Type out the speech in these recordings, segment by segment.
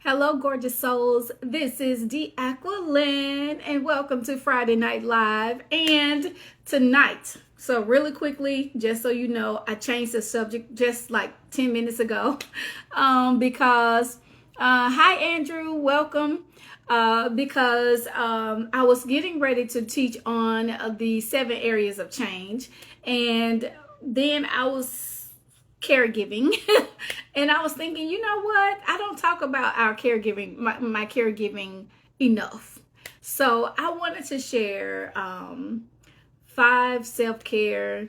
Hello, gorgeous souls. This is Aqualyn, and welcome to Friday Night Live. And tonight, so really quickly, just so you know, I changed the subject just like 10 minutes ago because, hi, Andrew, welcome. Because I was getting ready to teach on the 7 areas of change, and then I was caregiving. And I was thinking, you know what? I don't talk about our caregiving, my caregiving enough. So I wanted to share 5 self-care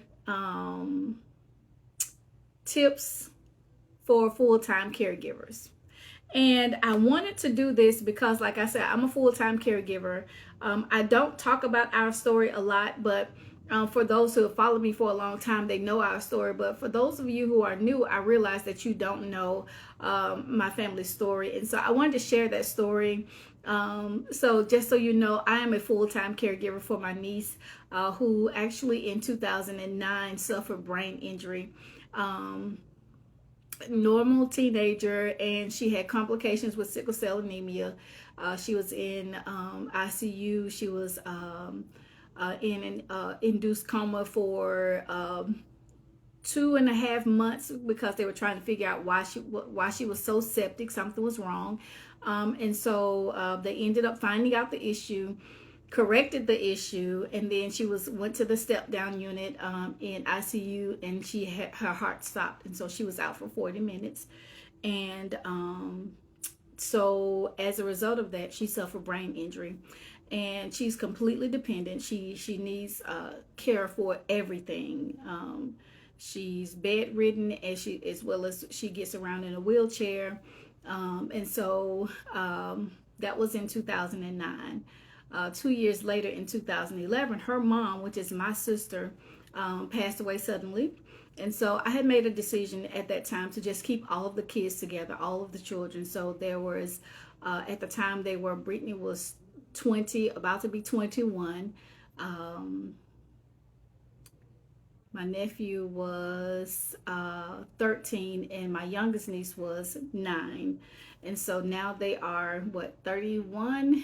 tips for full-time caregivers. And I wanted to do this because, like I said, I'm a full-time caregiver. I don't talk about our story a lot, but for those who have followed me for a long time, they know our story. But for those of you who are new, I realize that you don't know my family story. And so I wanted to share that story. So just so you know, I am a full-time caregiver for my niece who actually in 2009 suffered brain injury. Normal teenager, and she had complications with sickle cell anemia. She was in ICU. She was in an induced coma for 2.5 months because they were trying to figure out why she was so septic. Something was wrong, and so they ended up finding out the issue, corrected the issue, and then she went to the step down unit in ICU, and her heart stopped, and so she was out for 40 minutes. And so as a result of that, she suffered brain injury, and she's completely dependent. She needs care for everything. She's bedridden, as well as she gets around in a wheelchair, and so that was in 2009. 2 years later, in 2011, her mom, which is my sister, passed away suddenly. And so I had made a decision at that time to just keep all of the kids together, all of the children. So there was, at the time, Brittany was 20, about to be 21. My nephew was 13, and my youngest niece was 9. And so now they are, 31,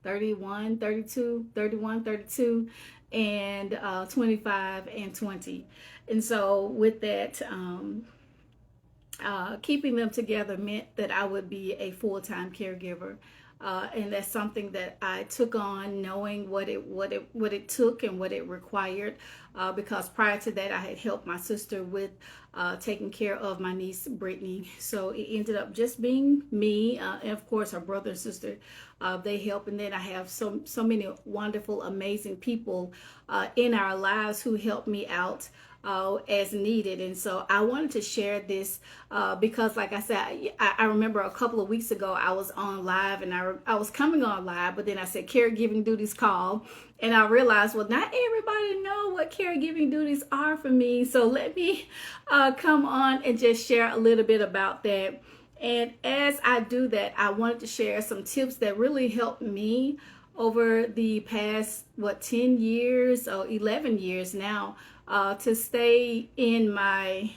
32, 31, 32, and 25 and 20. And so with that, keeping them together meant that I would be a full-time caregiver. And that's something that I took on, knowing what it took and what it required. Because prior to that, I had helped my sister with taking care of my niece Brittany. So it ended up just being me, and of course her brother and sister. They help, and then I have so many wonderful, amazing people in our lives who help me out as needed. And so I wanted to share this because, like I said, I remember a couple of weeks ago I was on live, and I was coming on live, but then I said caregiving duties call, and I realized, well, not everybody know what caregiving duties are for me. So let me come on and just share a little bit about that. And as I do that, I wanted to share some tips that really helped me over the past 10 years or 11 years now, to stay in my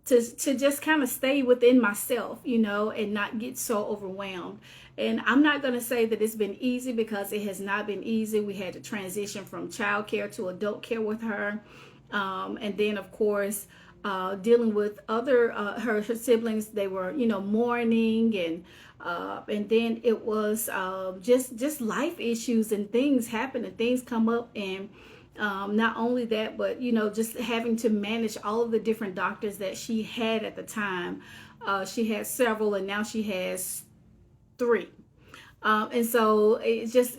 to just kind of stay within myself, and not get so overwhelmed. And I'm not going to say that it's been easy, because it has not been easy. We had to transition from child care to adult care with her, and then of course dealing with other her siblings. They were mourning, and then it was just life issues and things happen and things come up. And not only that, but just having to manage all of the different doctors that she had at the time. She had several, and now she has 3. And so it's just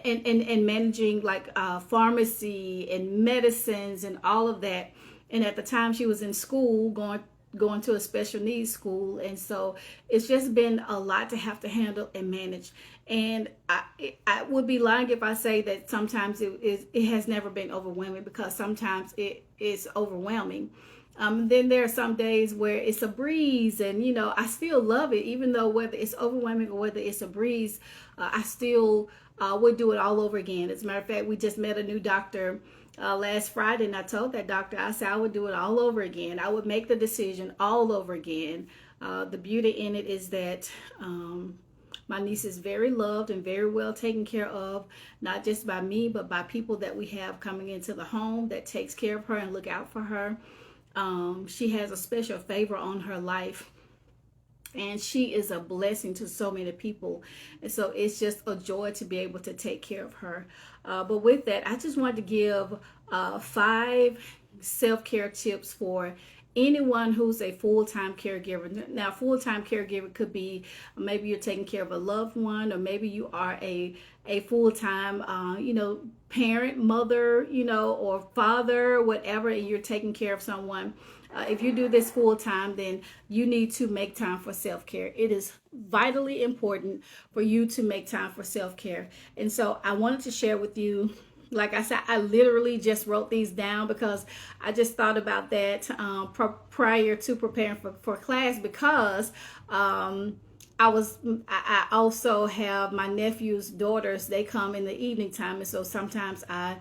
and managing like pharmacy and medicines and all of that. And at the time she was in school, going to a special needs school. And so it's just been a lot to have to handle and manage. And I would be lying if I say that sometimes it has never been overwhelming, because sometimes it is overwhelming. Then there are some days where it's a breeze, and I still love it, even though whether it's overwhelming or whether it's a breeze, I still would do it all over again. As a matter of fact, we just met a new doctor last Friday, and I told that doctor, I said I would do it all over again. I would make the decision all over again. The beauty in it is that my niece is very loved and very well taken care of, not just by me, but by people that we have coming into the home that takes care of her and look out for her. She has a special favor on her life, and she is a blessing to so many people. And so it's just a joy to be able to take care of her. But with that, I just wanted to give 5 self-care tips for anyone who's a full-time caregiver. Now, full-time caregiver could be maybe you're taking care of a loved one, or maybe you are a full-time parent, mother, or father, whatever, and you're taking care of someone. If you do this full-time, then you need to make time for self-care. It is vitally important for you to make time for self-care. And so I wanted to share with you. Like I said, I literally just wrote these down because I just thought about that prior to preparing for class, because I also have my nephew's daughters. They come in the evening time, and so sometimes I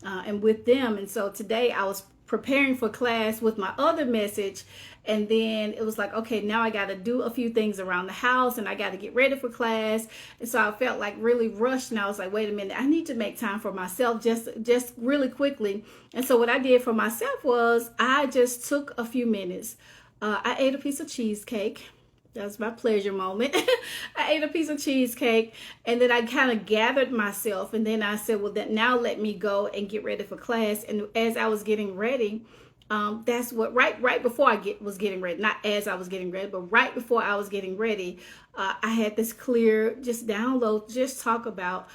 am with them. And so today I was preparing for class with my other message, and then it was like, okay, now I got to do a few things around the house, and I got to get ready for class. And so I felt like really rushed, and I was like, wait a minute, I need to make time for myself just really quickly. And so what I did for myself was I just took a few minutes. I ate a piece of cheesecake. That was my pleasure moment. I ate a piece of cheesecake, and then I kind of gathered myself, and then I said, well, now let me go and get ready for class. And as I was getting ready, that's what right before I was getting ready, not as I was getting ready, but right before I was getting ready, I had this clear just download, just talk about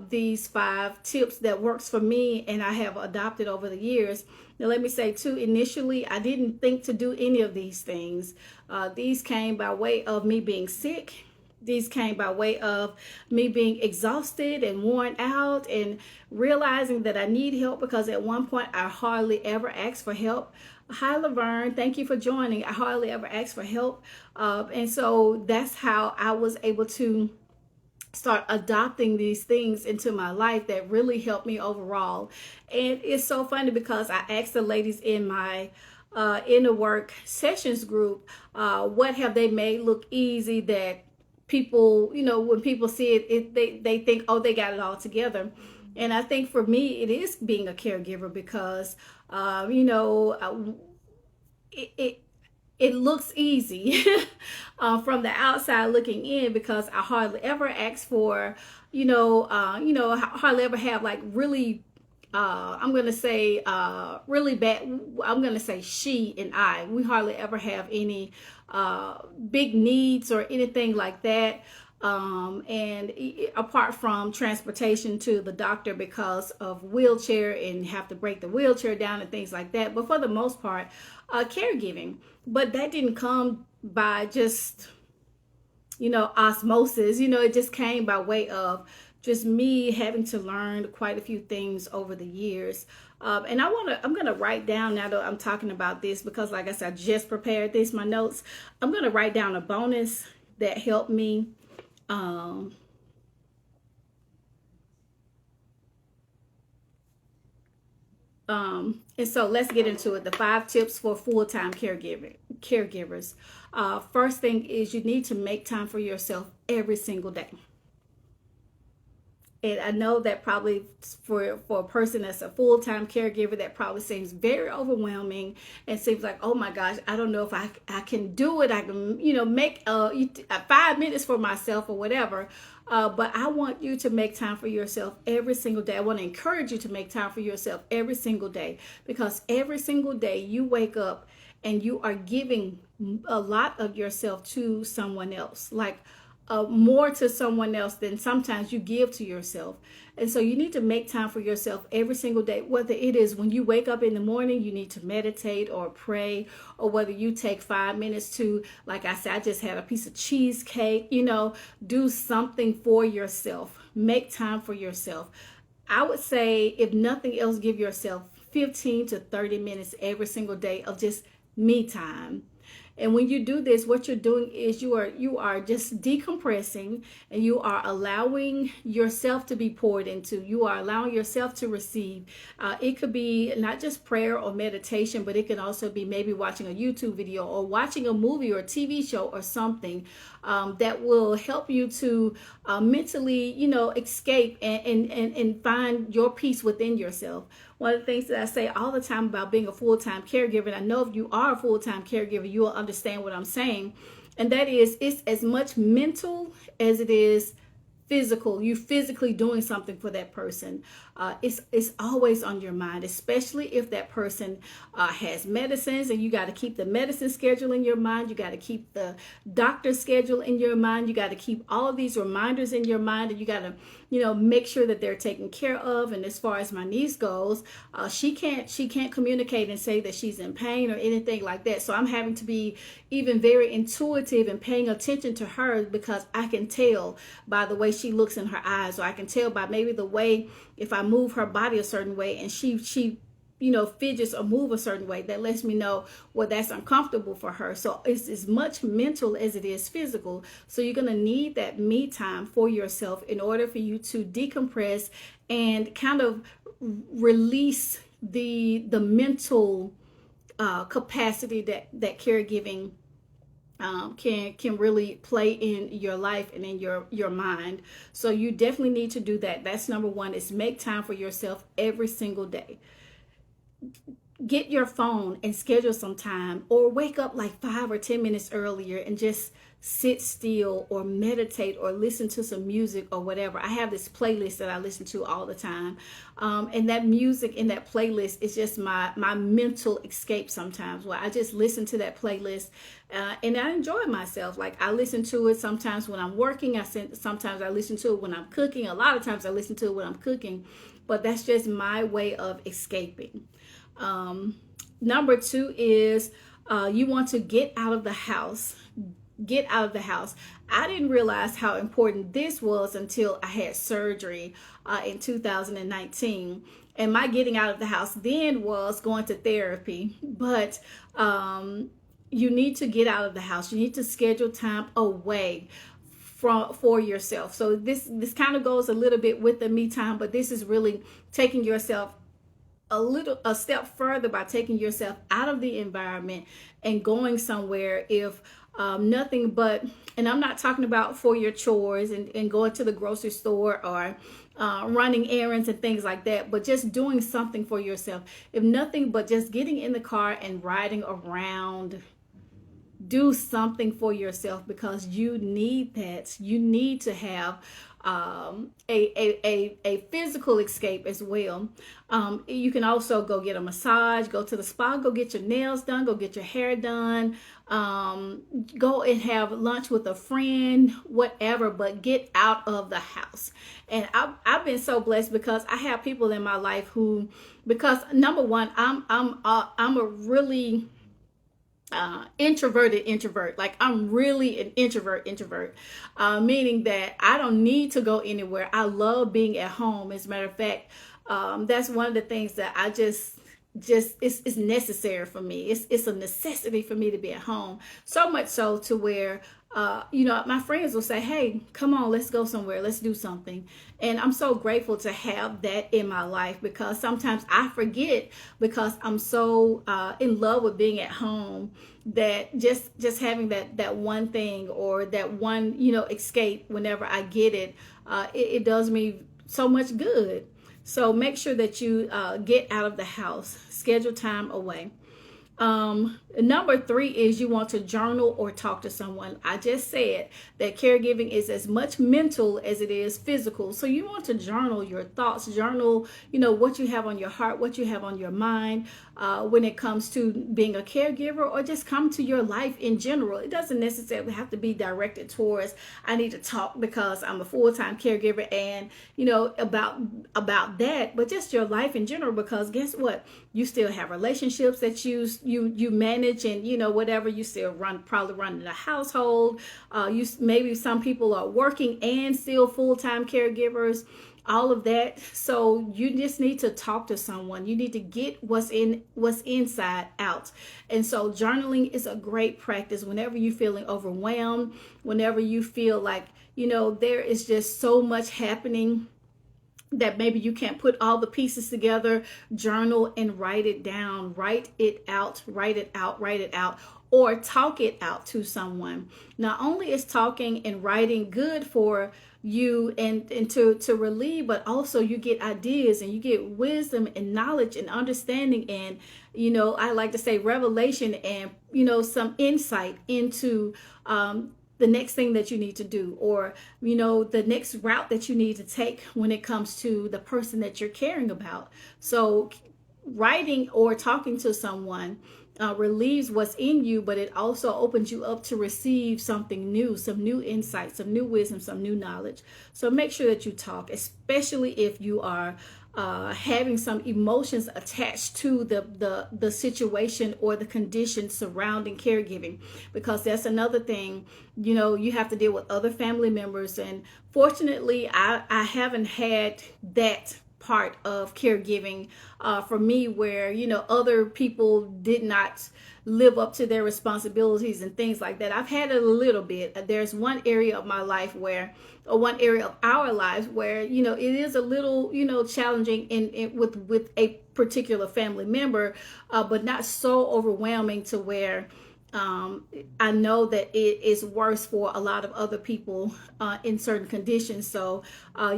these 5 tips that works for me and I have adopted over the years. Now, let me say too, initially, I didn't think to do any of these things. These came by way of me being sick. These came by way of me being exhausted and worn out, and realizing that I need help, because at one point I hardly ever asked for help. Hi, Laverne. Thank you for joining. I hardly ever asked for help. And so that's how I was able to start adopting these things into my life that really helped me overall. And it's so funny because I asked the ladies in my inner work sessions group, what have they made look easy that people, when people see it, they think, oh, they got it all together. And I think for me, it is being a caregiver, because, it looks easy from the outside looking in, because I hardly ever ask for, hardly ever have like really, I'm going to say really bad. I'm going to say she and I, we hardly ever have any big needs or anything like that. And apart from transportation to the doctor because of wheelchair and have to break the wheelchair down and things like that. But for the most part, caregiving. But that didn't come by just, osmosis. It just came by way of just me having to learn quite a few things over the years. And I'm going to write down, now that I'm talking about this, because like I said, I just prepared my notes. I'm going to write down a bonus that helped me. And so let's get into it. The 5 tips for full-time caregivers. First thing is you need to make time for yourself every single day. And I know that probably for a person that's a full-time caregiver, that probably seems very overwhelming and seems like, oh my gosh, I don't know if I can do it. I can, make 5 minutes for myself or whatever. But I want you to make time for yourself every single day. I want to encourage you to make time for yourself every single day, because every single day you wake up and you are giving a lot of yourself to someone else, like more to someone else than sometimes you give to yourself. And so you need to make time for yourself every single day, whether it is when you wake up in the morning, you need to meditate or pray, or whether you take 5 minutes to, like I said, I just had a piece of cheesecake, do something for yourself. Make time for yourself. I would say, if nothing else, give yourself 15 to 30 minutes every single day of just me time. And when you do this, what you're doing is you are just decompressing, and you are allowing yourself to be poured into. You are allowing yourself to receive. It could be not just prayer or meditation, but it can also be maybe watching a YouTube video or watching a movie or a TV show or something that will help you to mentally, escape and find your peace within yourself. One of the things that I say all the time about being a full-time caregiver, and I know if you are a full-time caregiver, you will understand what I'm saying, and that is, it's as much mental as it is physical. You physically doing something for that person. It's always on your mind, especially if that person has medicines, and you got to keep the medicine schedule in your mind. You got to keep the doctor's schedule in your mind. You got to keep all of these reminders in your mind, and you got to make sure that they're taken care of. And as far as my niece goes, she can't communicate and say that she's in pain or anything like that. So I'm having to be even very intuitive and paying attention to her, because I can tell by the way she looks in her eyes, or I can tell by maybe the way, if I move her body a certain way and she fidgets or move a certain way, that lets me know, well, that's uncomfortable for her. So it's as much mental as it is physical. So you're going to need that me time for yourself in order for you to decompress and kind of release the mental capacity that caregiving can really play in your life and in your mind. So you definitely need to do that. That's number one, is make time for yourself every single day. Get your phone and schedule some time, or wake up like 5 or 10 minutes earlier and just sit still or meditate or listen to some music or whatever. I have this playlist that I listen to all the time. And that music in that playlist is just my mental escape sometimes, where I just listen to that playlist and I enjoy myself. Like, I listen to it sometimes when I'm working. Sometimes I listen to it when I'm cooking. A lot of times I listen to it when I'm cooking. But that's just my way of escaping. Number two is you want to get out of the house. Get out of the house. I didn't realize how important this was until I had surgery in 2019. And my getting out of the house then was going to therapy. But you need to get out of the house. You need to schedule time away for yourself. So this kind of goes a little bit with the me time, but this is really taking yourself a step further by taking yourself out of the environment and going somewhere. If nothing but, and I'm not talking about for your chores and going to the grocery store or running errands and things like that, but just doing something for yourself. If nothing but just getting in the car and riding around. Do something for yourself, because you need that. You need to have a physical escape as well. You can also go get a massage, go to the spa, go get your nails done, go get your hair done, go and have lunch with a friend, whatever, but get out of the house. And I've been so blessed, because I have people in my life who, because number one, I'm a really introverted introvert. Like, I'm really an introvert, meaning that I don't need to go anywhere. I love being at home. As a matter of fact, that's one of the things that I just it's necessary for me. It's a necessity for me to be at home. So much so to where my friends will say, hey, come on, let's go somewhere, let's do something. And I'm so grateful to have that in my life, because sometimes I forget, because I'm so in love with being at home, that just having that one thing, or that one escape whenever I get it, it does me so much good. So make sure that you get out of the house, schedule time away. Number three is you want to journal or talk to someone. I just said that caregiving is as much mental as it is physical. So you want to journal your thoughts, journal, what you have on your heart, what you have on your mind, when it comes to being a caregiver, or just come to your life in general. It doesn't necessarily have to be directed towards, I need to talk because I'm a full-time caregiver and, about that, but just your life in general, because guess what? You still have relationships that you manage, and whatever, you still probably running a household. Maybe some people are working and still full-time caregivers. all of that. So you just need to talk to someone. You need to get what's inside out. And so journaling is a great practice whenever you're feeling overwhelmed, whenever you feel like, there is just so much happening that maybe you can't put all the pieces together. Journal and write it down. Write it out, write it out, write it out, or talk it out to someone. Not only is talking and writing good for you and to relieve, but also you get ideas and you get wisdom and knowledge and understanding, and I like to say revelation, and some insight into the next thing that you need to do, or the next route that you need to take when it comes to the person that you're caring about. So writing or talking to someone relieves what's in you, but it also opens you up to receive something new, some new insight, some new wisdom, some new knowledge. So make sure that you talk, especially if you are having some emotions attached to the situation or the condition surrounding caregiving, because that's another thing. You have to deal with other family members, and fortunately I haven't had that part of caregiving for me where other people did not live up to their responsibilities and things like that. I've had it a little bit. There's one area of my life where, or one area of our lives where it is a little challenging with a particular family member, but not so overwhelming to where I know that it is worse for a lot of other people in certain conditions. So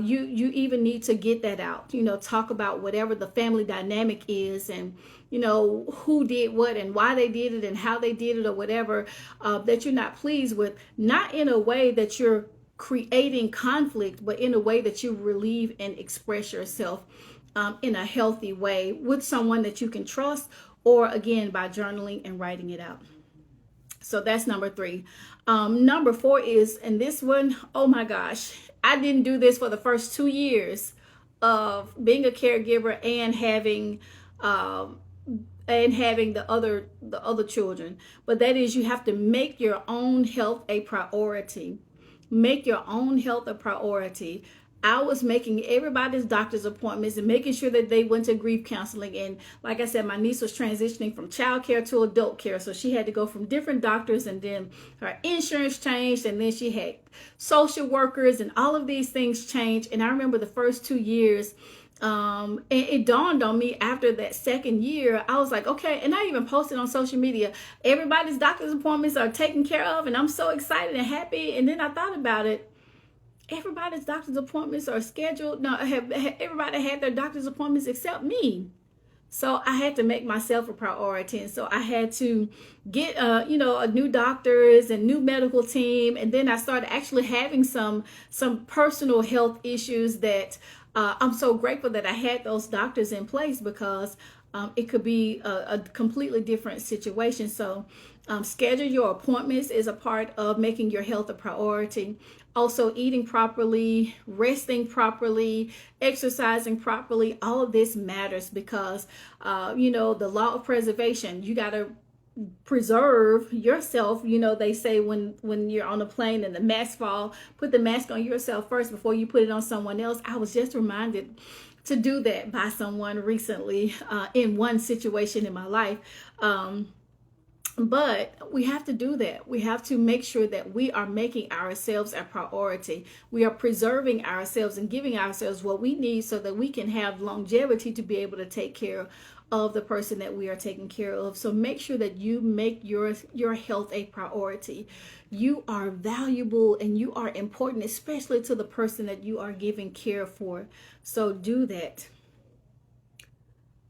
you even need to get that out. Talk about whatever the family dynamic is, and who did what and why they did it and how they did it, or whatever that you're not pleased with. Not in a way that you're creating conflict, but in a way that you relieve and express yourself in a healthy way with someone that you can trust, or again by journaling and writing it out. So that's number 3. Number 4 is, and this one, oh my gosh, I didn't do this for the first 2 years of being a caregiver and having the other children. But that is, you have to make your own health a priority. Make your own health a priority. I was making everybody's doctor's appointments and making sure that they went to grief counseling. And like I said, my niece was transitioning from child care to adult care. So she had to go from different doctors, and then her insurance changed, and then she had social workers, and all of these things changed. And I remember the first 2 years, and it dawned on me after that second year, I was like, okay, and I even posted on social media, everybody's doctor's appointments are taken care of, and I'm so excited and happy. And then I thought about it. Everybody's doctor's appointments are scheduled. No, everybody had their doctor's appointments except me. So I had to make myself a priority. And so I had to get, a new doctors and new medical team. And then I started actually having some personal health issues that I'm so grateful that I had those doctors in place, because it could be a completely different situation. So schedule your appointments is a part of making your health a priority. Also, eating properly, resting properly, exercising properly, all of this matters, because, the law of preservation, you got to preserve yourself. They say when you're on a plane and the mask fall, put the mask on yourself first before you put it on someone else. I was just reminded to do that by someone recently in one situation in my life. But we have to do that. We have to make sure that we are making ourselves a priority. We are preserving ourselves and giving ourselves what we need so that we can have longevity to be able to take care of the person that we are taking care of. So make sure that you make your health a priority. You are valuable and you are important, especially to the person that you are giving care for. So do that.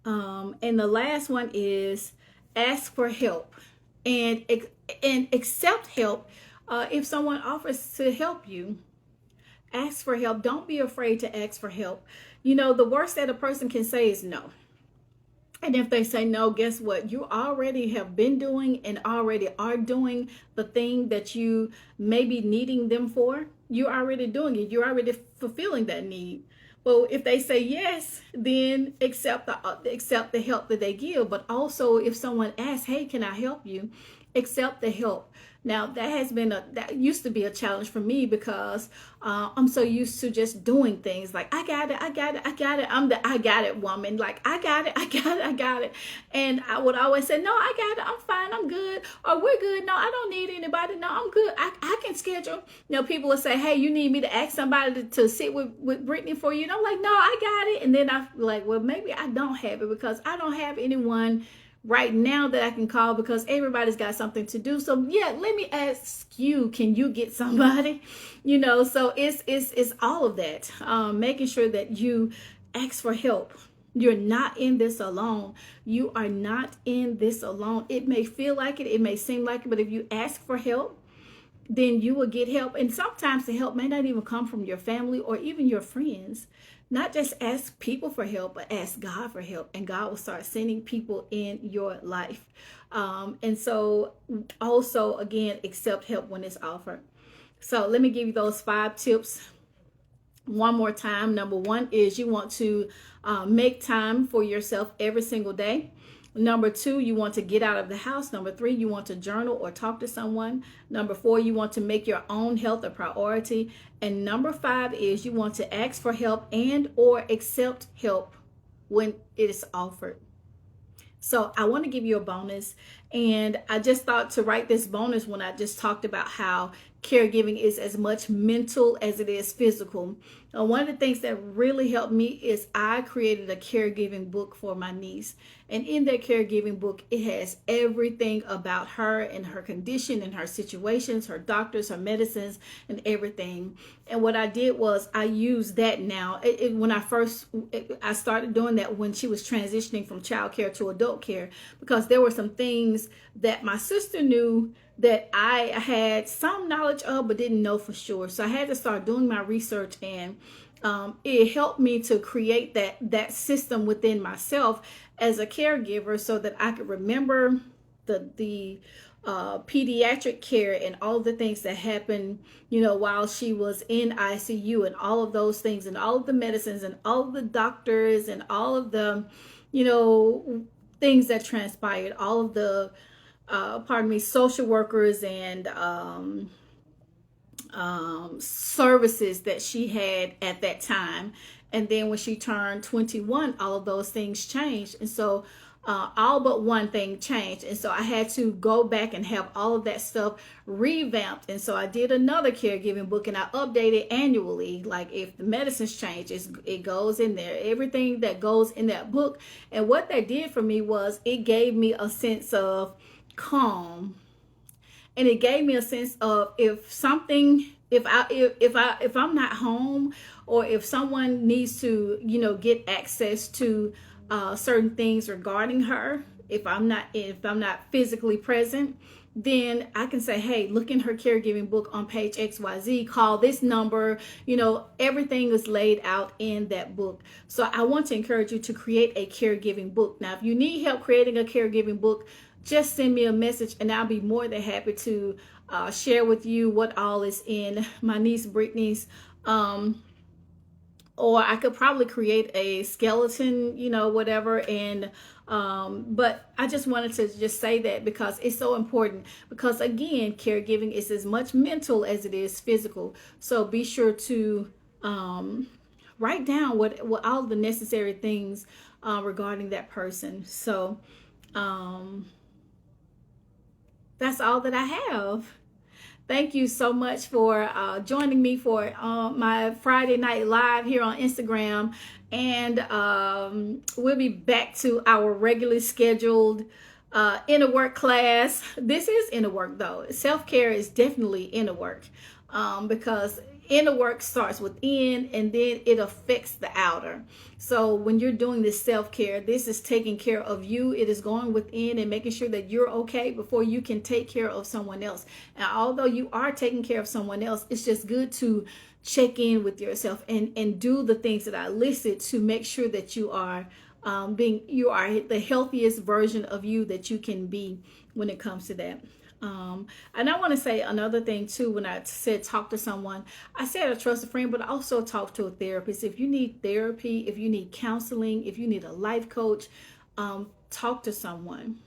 And the last one is ask for help. And accept help if someone offers to help you. Ask for help. Don't be afraid to ask for help. The worst that a person can say is no. And if they say no, guess what? You already have been doing and already are doing the thing that you may be needing them for. You're already doing it. You're already fulfilling that need. Well, if they say yes, then accept the help that they give. But also, if someone asks, "Hey, can I help you?" Accept the help. Now, that used to be a challenge for me because I'm so used to just doing things like I got it, I got it, I got it. I'm the I got it woman. Like I got it, I got it, I got it. And I would always say, "No, I got it. I'm fine. I'm good." Or "We're good. No, I don't need anybody. No, I'm good. I can schedule." People will say, "Hey, you need me to ask somebody to sit with Brittany for you?" And I'm like, "No, I got it." And then I feel like, well, maybe I don't have it because I don't have anyone right now that I can call because everybody's got something to do. So yeah, let me ask you, can you get somebody? So it's all of that. Making sure that you ask for help. You're not in this alone. You are not in this alone. It may feel like it may seem like it, but if you ask for help, then you will get help. And sometimes the help may not even come from your family or even your friends. Not just ask people for help, but ask God for help, and God will start sending people in your life. And so also, again, accept help when it's offered. So let me give you those 5 tips one more time. Number 1 is you want to make time for yourself every single day. Number 2, you want to get out of the house. Number 3, you want to journal or talk to someone. Number 4, you want to make your own health a priority. And number 5 is you want to ask for help and or accept help when it is offered. So I want to give you a bonus, and I just thought to write this bonus when I just talked about how caregiving is as much mental as it is physical. One of the things that really helped me is I created a caregiving book for my niece. And in that caregiving book, it has everything about her and her condition and her situations, her doctors, her medicines, and everything. And what I did was I used that now. I started doing that when she was transitioning from child care to adult care, because there were some things that my sister knew that I had some knowledge of but didn't know for sure. So I had to start doing my research, and it helped me to create that system within myself as a caregiver so that I could remember the pediatric care and all the things that happened, while she was in ICU, and all of those things and all of the medicines and all of the doctors and all of the, things that transpired, all of the social workers and services that she had at that time. And then when she turned 21, all of those things changed. And so all but one thing changed. And so I had to go back and have all of that stuff revamped. And so I did another caregiving book, and I update it annually. Like if the medicines change, it goes in there, everything that goes in that book. And what that did for me was it gave me a sense of calm, and it gave me a sense of if I'm not home, or if someone needs to get access to certain things regarding her, if I'm not physically present, then I can say, "Hey, look in her caregiving book on page XYZ, call this number." Everything is laid out in that book. So I want to encourage you to create a caregiving book. Now, if you need help creating a caregiving book, just send me a message, and I'll be more than happy to share with you what all is in my niece Brittany's. Or I could probably create a skeleton, whatever. And but I just wanted to just say that because it's so important. Because again, caregiving is as much mental as it is physical. So be sure to write down what all the necessary things regarding that person. So that's all that I have. Thank you so much for joining me for my Friday Night Live here on Instagram. And we'll be back to our regularly scheduled inner work class. This is inner work, though. Self-care is definitely inner work, because inner work starts within, and then it affects the outer. So when you're doing this self-care, this is taking care of you. It is going within and making sure that you're okay before you can take care of someone else. And although you are taking care of someone else, it's just good to check in with yourself and do the things that I listed to make sure that you are the healthiest version of you that you can be. when it comes to that. And I want to say another thing too. When I said talk to someone, I said a trusted friend, but also talk to a therapist. If you need therapy, if you need counseling, if you need a life coach, talk to someone,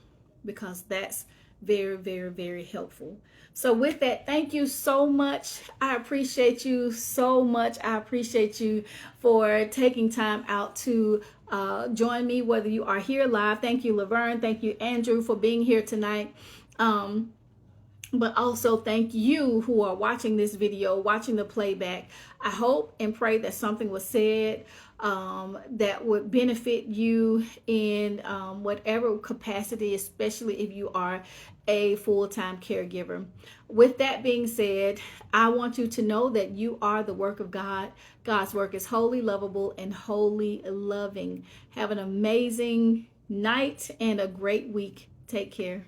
because that's very, very, very helpful. So with that, thank you so much. I appreciate you so much. I appreciate you for taking time out to join me, whether you are here live. Thank you, Laverne. Thank you, Andrew, for being here tonight. But also thank you who are watching this video, watching the playback. I hope and pray that something was said that would benefit you in whatever capacity, especially if you are a full-time caregiver. With that being said, I want you to know that you are the work of God. God's work is wholly lovable and wholly loving. Have an amazing night and a great week. Take care.